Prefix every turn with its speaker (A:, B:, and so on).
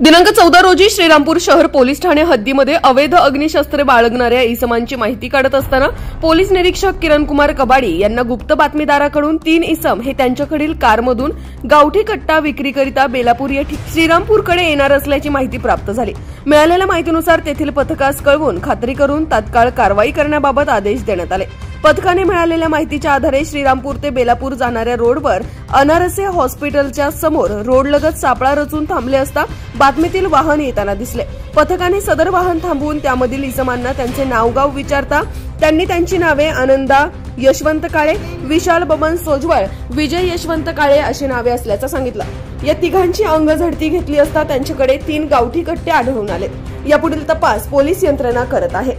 A: दिनांक 14 रोजी श्रीरामपूर शहर पोलीस ठाणे हद्दीमध्ये अवैध अग्निशस्त्रे बाळगणाऱ्या इसमांची माहिती काढत असताना पोलीस निरीक्षक किरणकुमार कबाडी यांना गुप्त बातमीदाराकडून 3 इसम हे त्यांच्याकडील कारमधून गावठी कट्टा विक्रीकरिता बेलापूर या श्रीरामपूरकडे येणार असल्याची माहिती प्राप्त झाली। मिळालेल्या माहितीनुसार तेथील पथकास कळवून खात्री करून तात्काळ कारवाई करण्याबाबत आदेश देण्यात आले। पथकाने मिळालेल्या माहितीच्या आधारे श्रीरामपूर ते बेलापूर जाणाऱ्या रोडवर अनारसे हॉस्पिटलच्या समोर रोडलगत सापळा रचून थांबले असता बातमीतील वाहन येताना दिसले। पथकाने सदर वाहन थांबवून त्यामधील इसमांना त्यांचे नावगाव विचारता त्यांनी त्यांची नावे आनंदा यशवंत काळे, विशाल बबन सोजवळ, विजय यशवंत काळे अशी नावे असल्याचं सांगितलं। या तिघांची अंगझडती घेतली असता त्यांच्याकडे 3 गावठी कट्टे आढळून आले। यापुढील तपास पोलीस यंत्रणा करत आहे।